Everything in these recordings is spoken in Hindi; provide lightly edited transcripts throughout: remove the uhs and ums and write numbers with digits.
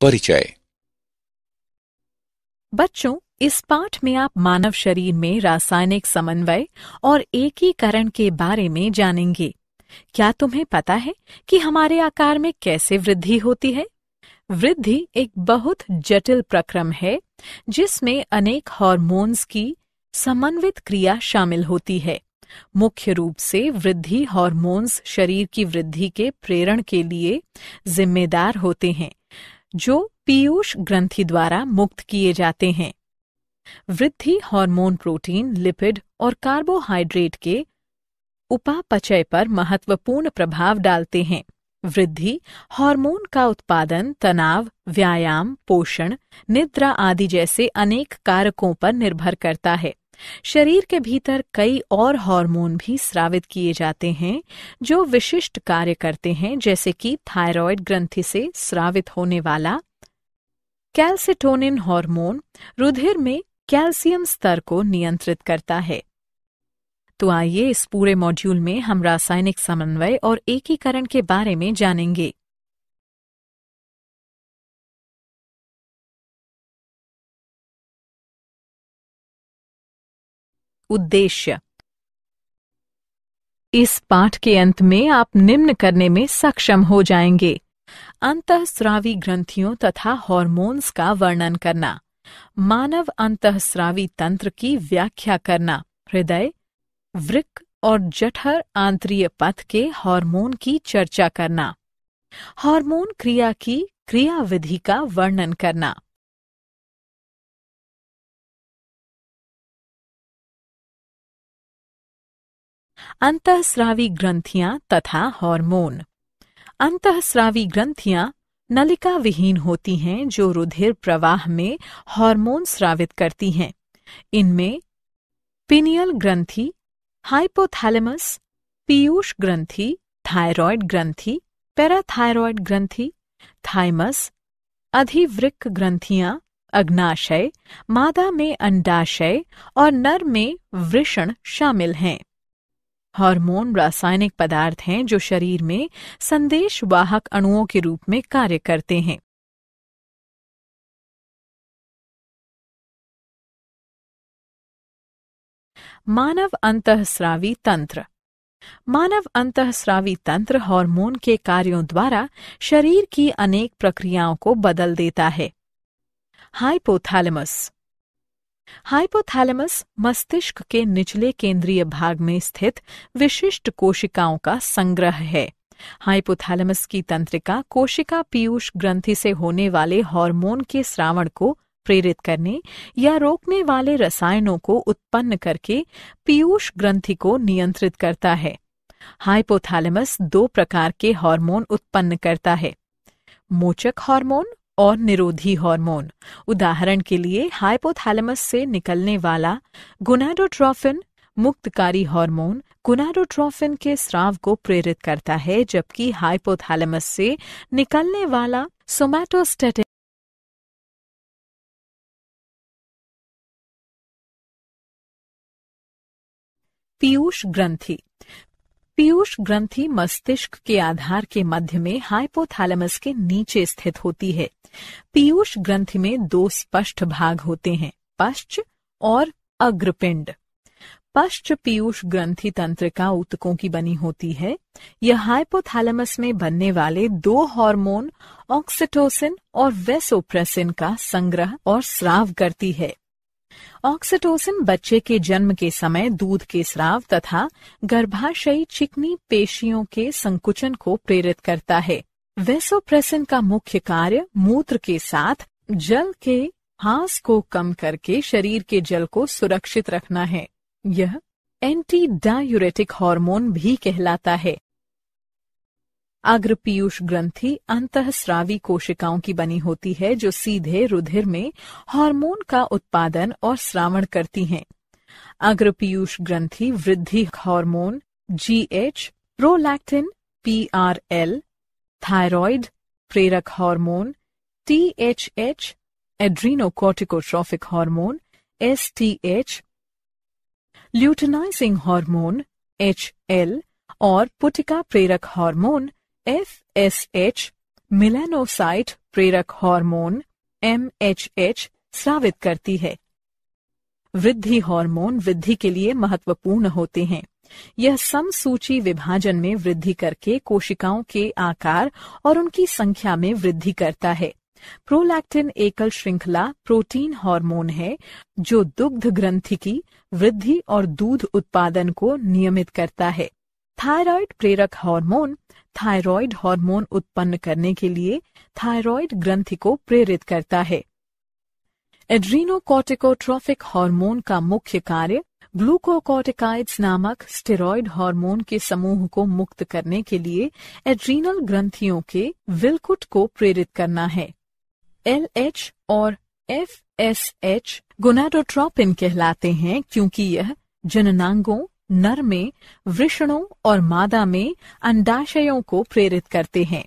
परिचय। बच्चों, इस पाठ में आप मानव शरीर में रासायनिक समन्वय और एकीकरण के बारे में जानेंगे। क्या तुम्हें पता है कि हमारे आकार में कैसे वृद्धि होती है? वृद्धि एक बहुत जटिल प्रक्रम है जिसमें अनेक हार्मोन्स की समन्वित क्रिया शामिल होती है। मुख्य रूप से वृद्धि हार्मोन्स शरीर की वृद्धि के प्रेरण के लिए जिम्मेदार होते हैं, जो पीयूष ग्रंथि द्वारा मुक्त किए जाते हैं। वृद्धि हार्मोन प्रोटीन, लिपिड और कार्बोहाइड्रेट के उपापचय पर महत्वपूर्ण प्रभाव डालते हैं। वृद्धि हार्मोन का उत्पादन तनाव, व्यायाम, पोषण, निद्रा आदि जैसे अनेक कारकों पर निर्भर करता है। शरीर के भीतर कई और हार्मोन भी स्रावित किए जाते हैं जो विशिष्ट कार्य करते हैं, जैसे कि थायराइड ग्रंथि से स्रावित होने वाला कैल्सिटोनिन हार्मोन रुधिर में कैल्शियम स्तर को नियंत्रित करता है। तो आइए इस पूरे मॉड्यूल में हम रासायनिक समन्वय और एकीकरण के बारे में जानेंगे। उद्देश्य। इस पाठ के अंत में आप निम्न करने में सक्षम हो जाएंगे: अंतःस्रावी ग्रंथियों तथा हार्मोन्स का वर्णन करना, मानव अंतःस्रावी तंत्र की व्याख्या करना, हृदय, वृक्क और जठर आंतरीय पथ के हार्मोन की चर्चा करना, हार्मोन क्रिया की क्रियाविधि का वर्णन करना। अंतःस्रावी ग्रंथियां तथा हार्मोन। अंतःस्रावी ग्रंथियां नलिका विहीन होती हैं जो रुधिर प्रवाह में हार्मोन स्रावित करती हैं। इनमें पिनियल ग्रंथि, हाइपोथैलेमस, पीयूष ग्रंथि, थायराइड ग्रंथि, पैराथायरॉयड ग्रंथि, थाइमस, अधिवृक्क ग्रंथियां, अग्नाशय, मादा में अंडाशय और नर में वृषण शामिल हैं। हार्मोन रासायनिक पदार्थ हैं जो शरीर में संदेशवाहक अणुओं के रूप में कार्य करते हैं। मानव अंतःस्रावी तंत्र। मानव अंतःस्रावी तंत्र हार्मोन के कार्यों द्वारा शरीर की अनेक प्रक्रियाओं को बदल देता है। हाइपोथैलेमस। हाइपोथैलेमस मस्तिष्क के निचले केंद्रीय भाग में स्थित विशिष्ट कोशिकाओं का संग्रह है। हाइपोथैलेमस की तंत्रिका कोशिका पीयूष ग्रंथि से होने वाले हार्मोन के स्रावण को प्रेरित करने या रोकने वाले रसायनों को उत्पन्न करके पीयूष ग्रंथि को नियंत्रित करता है। हाइपोथैलेमस दो प्रकार के हार्मोन उत्पन्न करता है: मोचक हार्मोन और निरोधी हार्मोन। उदाहरण के लिए हाइपोथैलेमस से निकलने वाला गोनाडोट्रोफिन मुक्तकारी हार्मोन गोनाडोट्रोफिन के स्राव को प्रेरित करता है, जबकि हाइपोथैलेमस से निकलने वाला सोमैटोस्टैटिन पीयूष ग्रंथि। पीयूष ग्रंथि मस्तिष्क के आधार के मध्य में हाइपोथैलेमस के नीचे स्थित होती है। पीयूष ग्रंथि में दो स्पष्ट भाग होते हैं: पश्च और अग्रपिंड। पश्च पीयूष ग्रंथि तंत्रिका ऊतकों की बनी होती है। यह हाइपोथैलेमस में बनने वाले दो हार्मोन ऑक्सीटोसिन और वेसोप्रेसिन का संग्रह और स्राव करती है। ऑक्सीटोसिन बच्चे के जन्म के समय दूध के स्राव तथा गर्भाशयी चिकनी पेशियों के संकुचन को प्रेरित करता है। वेसोप्रेसिन का मुख्य कार्य मूत्र के साथ जल के ह्रास को कम करके शरीर के जल को सुरक्षित रखना है। यह एंटी डायूरेटिक हार्मोन भी कहलाता है। अग्र पीयूष ग्रंथि अंतःस्रावी कोशिकाओं की बनी होती है जो सीधे रुधिर में हार्मोन का उत्पादन और स्रावण करती हैं। अग्र पीयूष ग्रंथि वृद्धि hormone GH, prolactin PRL, thyroid प्रेरक hormone THH, adrenocorticotrophic hormone STH, luteinising hormone HL और पुटिका प्रेरक हार्मोन FSH मेलानोसाइट प्रेरक हार्मोन MHH स्रावित करती है। वृद्धि हार्मोन वृद्धि के लिए महत्वपूर्ण होते हैं। यह समसूची विभाजन में वृद्धि करके कोशिकाओं के आकार और उनकी संख्या में वृद्धि करता है। प्रोलैक्टिन एकल श्रृंखला प्रोटीन हार्मोन है जो दुग्ध ग्रंथि की वृद्धि और दूध उत्पादन को नियमित करता है। थायराइड प्रेरक हार्मोन थायराइड हार्मोन उत्पन्न करने के लिए थायराइड ग्रंथि को प्रेरित करता है। एड्रीनोकॉर्टिकोट्रोफिक हार्मोन का मुख्य कार्य ग्लूकोकॉर्टिकाइड्स नामक स्टेरॉयड हार्मोन के समूह को मुक्त करने के लिए एड्रीनल ग्रंथियों के विलकुट को प्रेरित करना है। LH और FSH गोनाडोट्रोपिन कहलाते हैं क्योंकि यह जननांगों, नर में वृषणों और मादा में अंडाशयों को प्रेरित करते हैं।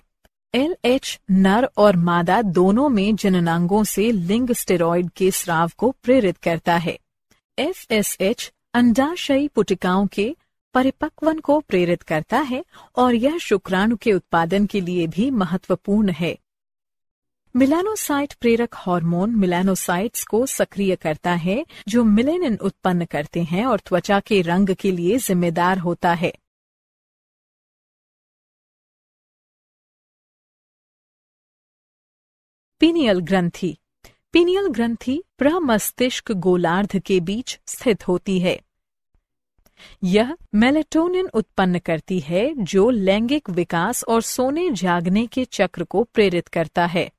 LH नर और मादा दोनों में जननांगों से लिंग स्टेरॉयड के स्राव को प्रेरित करता है। FSH अंडाशयी पुटिकाओं के परिपक्वन को प्रेरित करता है और यह शुक्राणु के उत्पादन के लिए भी महत्वपूर्ण है। मेलानोसाइट प्रेरक हार्मोन मेलानोसाइट्स को सक्रिय करता है जो मेलेनिन उत्पन्न करते हैं और त्वचा के रंग के लिए जिम्मेदार होता है। पीनियल ग्रंथि। पीनियल ग्रंथि प्रमस्तिष्क गोलार्ध के बीच स्थित होती है। यह मेलेटोनिन उत्पन्न करती है जो लैंगिक विकास और सोने जागने के चक्र को प्रेरित करता है।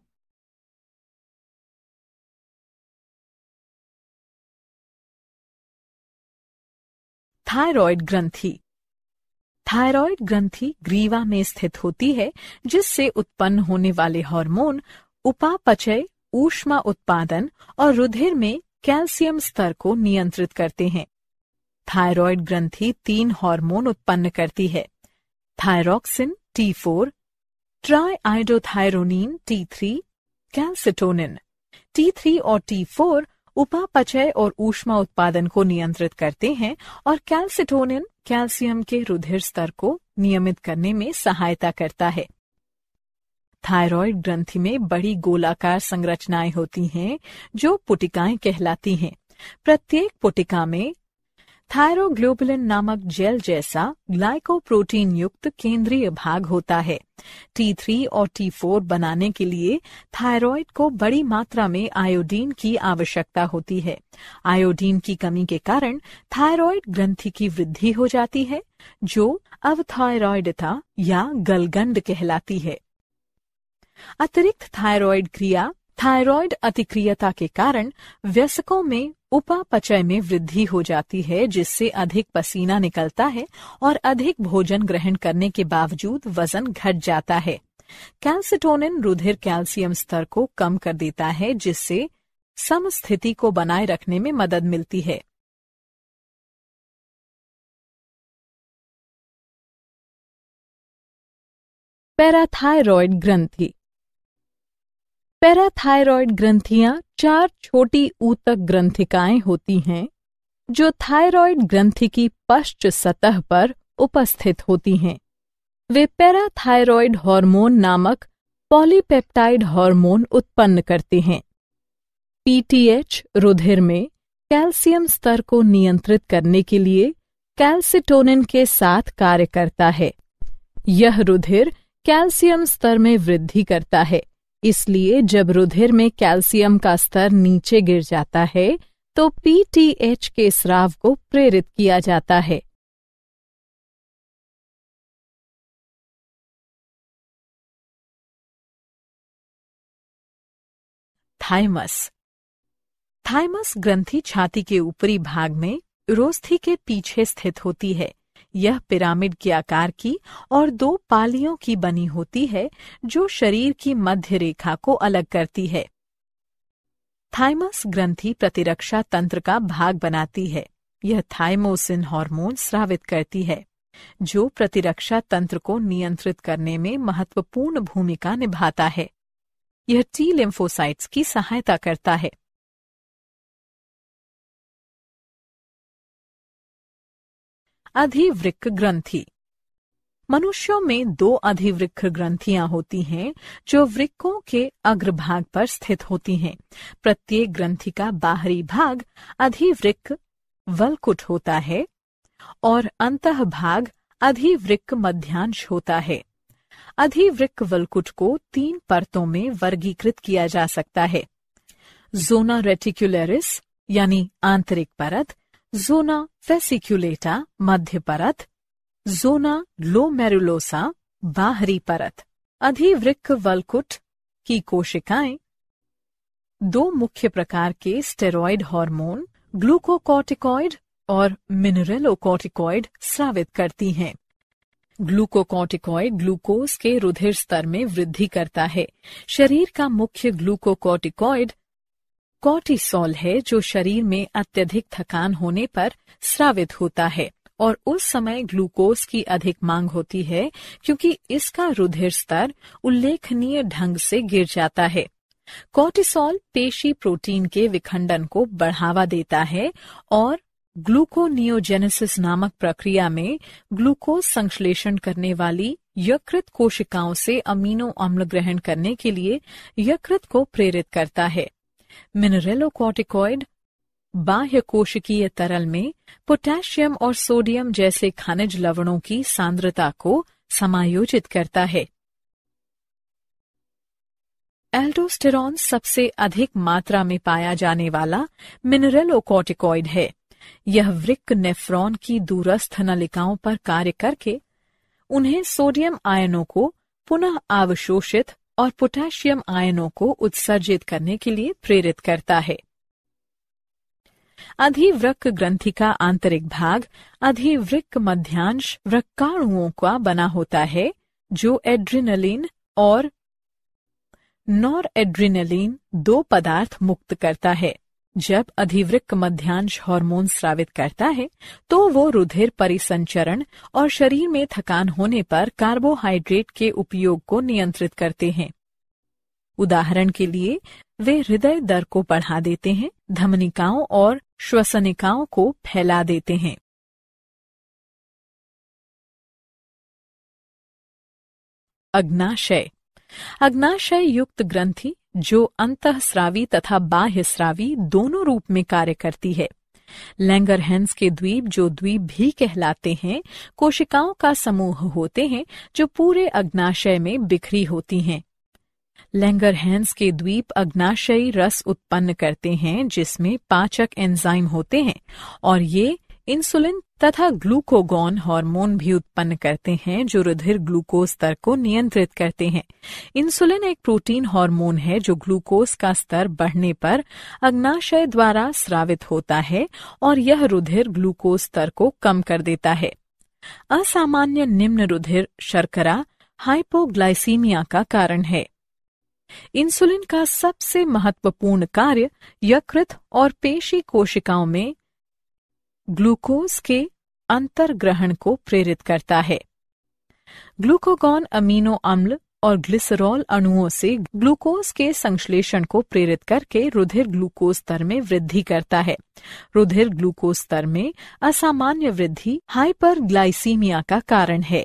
थायराइड ग्रंथि। थायराइड ग्रंथि ग्रीवा में स्थित होती है जिससे उत्पन्न होने वाले हार्मोन उपापचय, ऊष्मा उत्पादन और रुधिर में कैल्शियम स्तर को नियंत्रित करते हैं। थायराइड ग्रंथि 3 हार्मोन उत्पन्न करती है। Thyroxine T4, ट्राइआइडोथायरोनिन T3, calcitonin. T3 और T4 उपापचय और ऊष्मा उत्पादन को नियंत्रित करते हैं और कैल्सिटोनिन कैल्शियम के रुधिर स्तर को नियमित करने में सहायता करता है। थायराइड ग्रंथि में बड़ी गोलाकार संरचनाएं होती हैं जो पुटिकाएं कहलाती हैं। प्रत्येक पुटिका में थायरोग्लोबुलिन नामक जेल जैसा ग्लाइकोप्रोटीन युक्त केंद्रीय भाग होता है। T3 और T4 बनाने के लिए थायराइड को बड़ी मात्रा में आयोडीन की आवश्यकता होती है। आयोडीन की कमी के कारण थायराइड ग्रंथि की वृद्धि हो जाती है जो अवथायरॉइडता या गलगंड कहलाती है। अतिरिक्त थायराइड क्रिया थायराइड अतिक्रियता के कारण वयस्कों में उपापचय में वृद्धि हो जाती है जिससे अधिक पसीना निकलता है और अधिक भोजन ग्रहण करने के बावजूद वजन घट जाता है। कैल्सिटोनिन रुधिर कैल्शियम स्तर को कम कर देता है जिससे समस्थिति को बनाए रखने में मदद मिलती है। पैराथायरॉयड ग्रंथि। पैराथायरॉयड ग्रंथियां 4 छोटी ऊतक ग्रंथिकाएं होती हैं जो थायरॉयड ग्रंथि की पश्च सतह पर उपस्थित होती हैं। वे पैराथायरॉयड हार्मोन नामक पॉलीपेप्टाइड हार्मोन उत्पन्न करते हैं। PTH रुधिर में कैल्शियम स्तर को नियंत्रित करने के लिए कैल्सिटोनिन के साथ कार्य करता है। यह रुधिर कैल्शियम स्तर में वृद्धि करता है, इसलिए जब रुधिर में कैल्शियम का स्तर नीचे गिर जाता है तो PTH के स्राव को प्रेरित किया जाता है। थाइमस। थाइमस ग्रंथि छाती के ऊपरी भाग में उरोस्थि के पीछे स्थित होती है। यह पिरामिड के आकार की और 2 पालियों की बनी होती है जो शरीर की मध्य रेखा को अलग करती है। थाइमस ग्रंथि प्रतिरक्षा तंत्र का भाग बनाती है। यह थाइमोसिन हार्मोन स्रावित करती है जो प्रतिरक्षा तंत्र को नियंत्रित करने में महत्वपूर्ण भूमिका निभाता है। यह T लिम्फोसाइट्स की सहायता करता है। अधिवृक्क ग्रंथि। मनुष्यों में दो अधिवृक्क ग्रंथियां होती हैं जो वृक्कों के अग्रभाग पर स्थित होती हैं। प्रत्येक ग्रंथि का बाहरी भाग अधिवृक्क वल्कुट होता है और अंतः भाग अधिवृक्क मध्यांश होता है। अधिवृक्क वल्कुट को 3 परतों में वर्गीकृत किया जा सकता है। जोना रेटिकुलरिस यानी आंतरिक परत, जोना फेसिक्युलेटा मध्य परत, जोना ग्लोमेरुलोसा बाहरी परत। अधिवृक्क वल्कुट की कोशिकाएं 2 मुख्य प्रकार के स्टेरॉयड हार्मोन ग्लूकोकॉर्टिकॉइड और मिनरेलोकॉर्टिकॉइड स्रावित करती हैं। ग्लूकोकॉर्टिकॉइड ग्लूकोज के रुधिर स्तर में वृद्धि करता है। शरीर का मुख्य ग्लूकोकॉर्टिकॉइड कॉर्टिसोल है जो शरीर में अत्यधिक थकान होने पर स्रावित होता है और उस समय ग्लूकोज की अधिक मांग होती है क्योंकि इसका रुधिर स्तर उल्लेखनीय ढंग से गिर जाता है। कॉर्टिसोल पेशी प्रोटीन के विखंडन को बढ़ावा देता है और ग्लूकोनियोजेनेसिस नामक प्रक्रिया में ग्लूकोज संश्लेषण करने वाली यकृत कोशिकाओं से अमीनो अम्ल ग्रहण करने के लिए यकृत को प्रेरित करता है। मिनरेलोकॉर्टिकॉइड बाह्य कोशिकीय तरल में पोटेशियम और सोडियम जैसे खनिज लवणों की सांद्रता को समायोजित करता है। एल्डोस्टेरॉन सबसे अधिक मात्रा में पाया जाने वाला मिनरेलोकॉर्टिकॉइड है। यह वृक्क नेफ्रॉन की दूरस्थ नलिकाओं पर कार्य करके उन्हें सोडियम आयनों को पुनः अवशोषित और पोटेशियम आयनों को उत्सर्जित करने के लिए प्रेरित करता है। अधिवृक्क ग्रंथि का आंतरिक भाग अधिवृक्क मध्यांश वृक्काणुओं का बना होता है जो एड्रिनलिन और नॉरएड्रिनलिन 2 पदार्थ मुक्त करता है। जब अधिवृक्क मध्यांश हार्मोन स्रावित करता है तो वो रुधिर परिसंचरण और शरीर में थकान होने पर कार्बोहाइड्रेट के उपयोग को नियंत्रित करते हैं। उदाहरण के लिए वे हृदय दर को बढ़ा देते हैं, धमनिकाओं और श्वसनिकाओं को फैला देते हैं। अग्नाशय अग्नाशय युक्त ग्रंथि जो अंतःस्रावी तथा बाह्यस्रावी दोनों रूप में कार्य करती है। लैंगरहैंस के द्वीप जो द्वीप भी कहलाते हैं कोशिकाओं का समूह होते हैं जो पूरे अग्नाशय में बिखरी होती हैं। लैंगरहैंस के द्वीप अग्नाशयी रस उत्पन्न करते हैं जिसमें पाचक एंजाइम होते हैं और ये इंसुलिन तथा ग्लूकोगॉन हार्मोन भी उत्पन्न करते हैं जो रुधिर ग्लूकोज स्तर को नियंत्रित करते हैं। इंसुलिन एक प्रोटीन हार्मोन है जो ग्लूकोज का स्तर बढ़ने पर अग्नाशय द्वारा स्रावित होता है और यह रुधिर ग्लूकोज स्तर को कम कर देता है। असामान्य निम्न रुधिर शर्करा हाइपोग्लाइसीमिया का कारण है। इंसुलिन का सबसे महत्वपूर्ण कार्य यकृत और पेशी कोशिकाओं में ग्लूकोज के अंतर्ग्रहण को प्रेरित करता है। ग्लूकोगॉन अमीनो अम्ल और ग्लिसरॉल अणुओं से ग्लूकोज के संश्लेषण को प्रेरित करके रुधिर ग्लूकोज स्तर में वृद्धि करता है। रुधिर ग्लूकोज स्तर में असामान्य वृद्धि हाइपरग्लाइसीमिया का कारण है।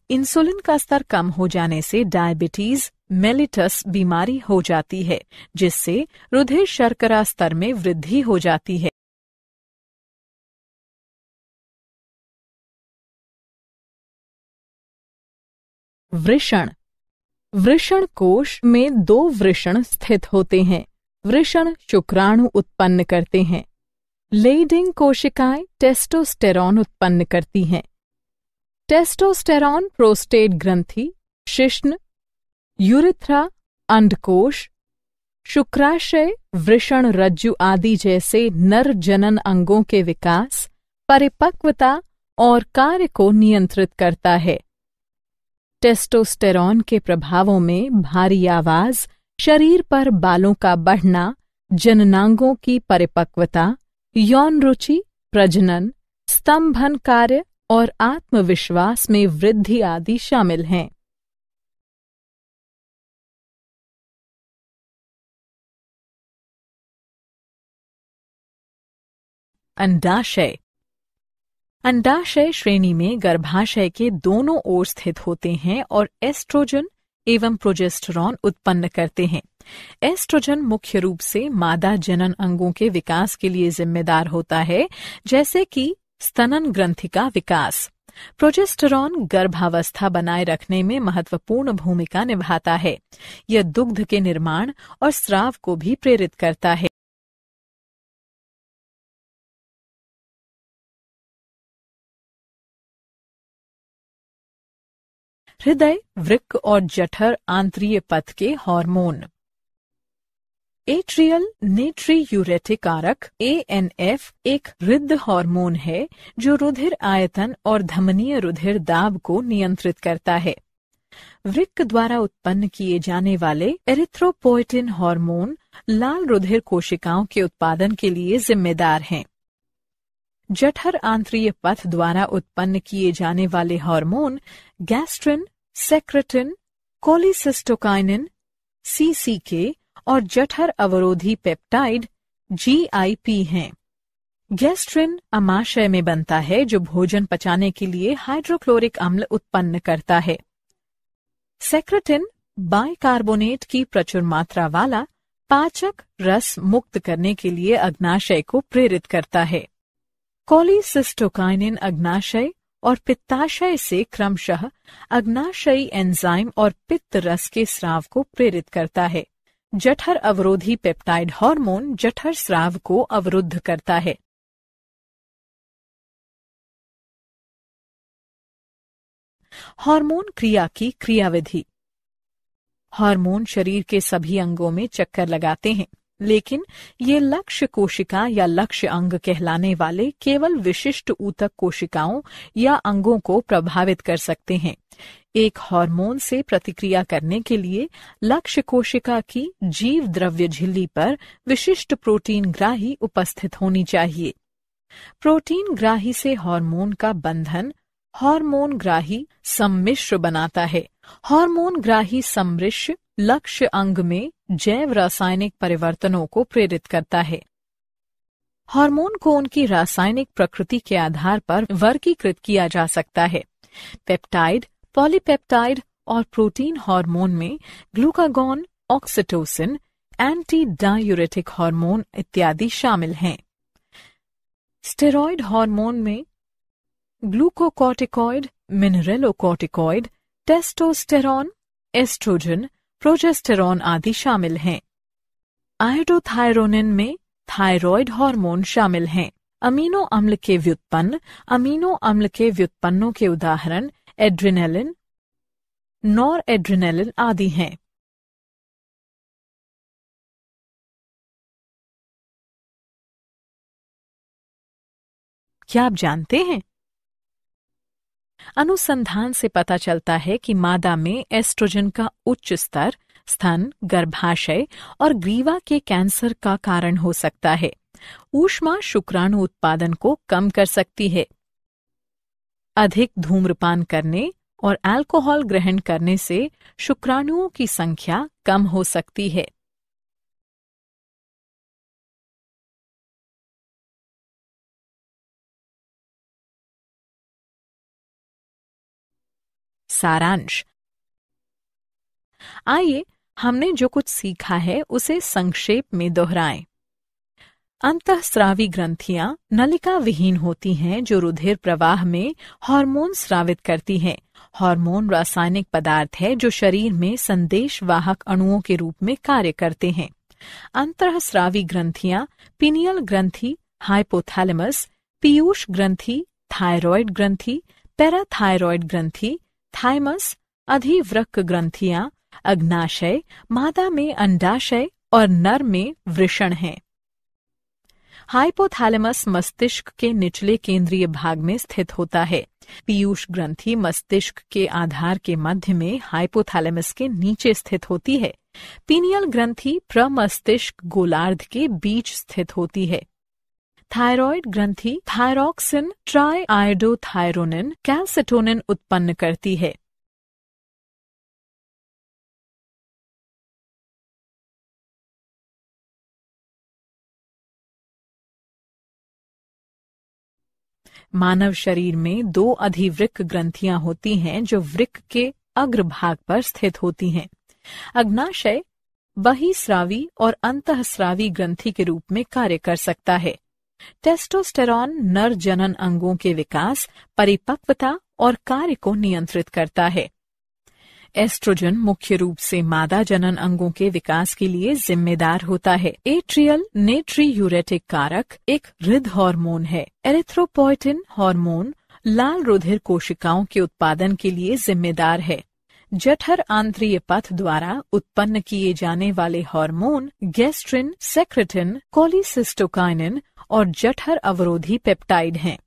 इंसुलिन का स्तर कम हो जाने से डायबिटीज मेलिटस बीमारी हो जाती है जिससे रुधिर शर्करा स्तर में वृद्धि हो जाती है। वृषण वृषण कोश में 2 वृषण स्थित होते हैं। वृषण शुक्राणु उत्पन्न करते हैं। लेइडिंग कोशिकाएं टेस्टोस्टेरॉन उत्पन्न करती हैं। टेस्टोस्टेरॉन प्रोस्टेट ग्रंथि, शिश्न, यूरिथ्रा, अंडकोश, शुक्राशय, वृषण रज्जु आदि जैसे नर जनन अंगों के विकास, परिपक्वता और कार्य को नियंत्रित करता है। टेस्टोस्टेरॉन के प्रभावों में भारी आवाज, शरीर पर बालों का बढ़ना, जननांगों की परिपक्वता, यौन रुचि, प्रजनन, स्तंभन कार्य और आत्मविश्वास में वृद्धि आदि शामिल हैं। अंडाशय अंडाशय श्रेणी में गर्भाशय के दोनों ओर स्थित होते हैं और एस्ट्रोजन एवं प्रोजेस्टेरॉन उत्पन्न करते हैं। एस्ट्रोजन मुख्य रूप से मादा जनन अंगों के विकास के लिए जिम्मेदार होता है, जैसे कि स्तनन ग्रंथि का विकास। प्रोजेस्टेरॉन गर्भावस्था बनाए रखने में महत्वपूर्ण भूमिका निभाता है। यह दुग्ध के निर्माण और स्राव को भी प्रेरित करता है। हृदय, वृक्क और जठर आंत्रीय पथ के हार्मोन। एट्रियल नेट्रियूरेटिक कारक ANF एक हृदय हार्मोन है जो रुधिर आयतन और धमनीय रुधिर दाब को नियंत्रित करता है। वृक्क द्वारा उत्पन्न किए जाने वाले एरिथ्रोपोएटिन हार्मोन लाल रुधिर कोशिकाओं के उत्पादन के लिए जिम्मेदार हैं। जठर आंत्रीय पथ द्वारा उत्पन्न किए जाने वाले hormone gastrin, secretin, cholecystokinin, CCK और जठर अवरोधी पेप्टाइड GIP हैं। गैस्ट्रिन अमाशय में बनता है जो भोजन पचाने के लिए हाइड्रोक्लोरिक अम्ल उत्पन्न करता है। सेक्रेटिन बाइकार्बोनेट की प्रचुर मात्रा वाला पाचक रस मुक्त करने के लिए अग्नाशय को प्रेरित करता है। कोलिसिस्टोकाइनिन अग्नाशय और पित्ताशय से क्रमशः अग्नाशयी एंजाइम और पित्त रस के स्राव को प्रेरित करता है। जठर अवरोधी पेप्टाइड हार्मोन जठर स्राव को अवरुद्ध करता है। हार्मोन क्रिया की क्रियाविधि। हार्मोन शरीर के सभी अंगों में चक्कर लगाते हैं, लेकिन ये लक्ष्य कोशिका या लक्ष्य अंग कहलाने वाले केवल विशिष्ट ऊतक कोशिकाओं या अंगों को प्रभावित कर सकते हैं। एक हार्मोन से प्रतिक्रिया करने के लिए लक्ष्य कोशिका की जीव द्रव्य झिल्ली पर विशिष्ट प्रोटीन ग्राही उपस्थित होनी चाहिए। प्रोटीन ग्राही से हार्मोन का बंधन हार्मोन ग्राही सम्मिश्र बनाता है। हार्मोन ग्राही सम्मिश्र लक्ष्य अंग में जैव रासायनिक परिवर्तनों को प्रेरित करता है। हार्मोन को उनकी रासायनिक प्रकृति के आधार पर वर्गीकृत किया जा सकता है। पेप्टाइड, पॉलीपेप्टाइड और प्रोटीन हार्मोन में glucagon, oxytocin, anti diuretic hormone इत्यादि शामिल हैं। स्टेरॉयड हार्मोन में ग्लूकोकॉर्टिकॉइड, मिनरेलोकॉर्टिकॉइड, टेस्टोस्टेरॉन, एस्ट्रोजन, प्रोजेस्टेरॉन आदि शामिल हैं। आयोडोथायरोनिन में थायरॉयड हार्मोन शामिल हैं। अमीनो अम्ल के व्युत्पन्न। अमीनो अम्ल के व्युत्पन्नों के उदाहरण एड्रेनालिन, नॉरएड्रेनालिन आदि हैं। क्या आप जानते हैं? अनुसंधान से पता चलता है कि मादा में एस्ट्रोजन का उच्च स्तर स्तन, गर्भाशय और ग्रीवा के कैंसर का कारण हो सकता है। ऊष्मा शुक्राणु उत्पादन को कम कर सकती है। अधिक धूम्रपान करने और अल्कोहल ग्रहण करने से शुक्राणुओं की संख्या कम हो सकती है। सारांश। आइए हमने जो कुछ सीखा है उसे संक्षेप में दोहराएं। अंतःस्रावी ग्रंथियां नलिका विहीन होती हैं जो रुधिर प्रवाह में हार्मोन स्रावित करती हैं। हार्मोन रासायनिक पदार्थ है जो शरीर में संदेशवाहक अणुओं के रूप में कार्य करते हैं। अंतःस्रावी ग्रंथियां पीनियल ग्रंथि, हाइपोथैलेमस, पीयूष ग्रंथि, थायरॉयड ग्रंथि, पैराथायरॉयड ग्रंथि, थाइमस, अधिवृक्क ग्रंथियां, अग्नाशय, मादा में अंडाशय और नर में वृषण हैं। हाइपोथैलेमस मस्तिष्क के निचले केंद्रीय भाग में स्थित होता है। पीयूष ग्रंथि मस्तिष्क के आधार के मध्य में हाइपोथैलेमस के नीचे स्थित होती है। पीनियल ग्रंथि प्रमस्तिष्क गोलार्ध के बीच स्थित होती है। थायरॉयड ग्रंथि थायरॉक्सिन, ट्राइआयोडोथायरोनिन, कैल्सिटोनिन उत्पन्न करती है। मानव शरीर में 2 अधिवृक्क ग्रंथियां होती हैं जो वृक्क के अग्रभाग पर स्थित होती हैं। अग्नाशय बहिस्रावी और अंतःस्रावी ग्रंथि के रूप में कार्य कर सकता है। टेस्टोस्टेरॉन नर जनन अंगों के विकास, परिपक्वता और कार्य को नियंत्रित करता है। एस्ट्रोजन मुख्य रूप से मादा जनन अंगों के विकास के लिए जिम्मेदार होता है। एट्रियल नेट्रीयूरेटिक कारक एक हृद हार्मोन है। एरिथ्रोपोइटिन हार्मोन लाल रुधिर कोशिकाओं के उत्पादन के लिए जिम्मेदार है। जठर आंत्रीय पथ द्वारा उत्पन्न किए जाने वाले हार्मोन गैस्ट्रिन, सेक्रेटिन, कोलिसिस्टोकाइनिन और जठर अवरोधी पेप्टाइड हैं।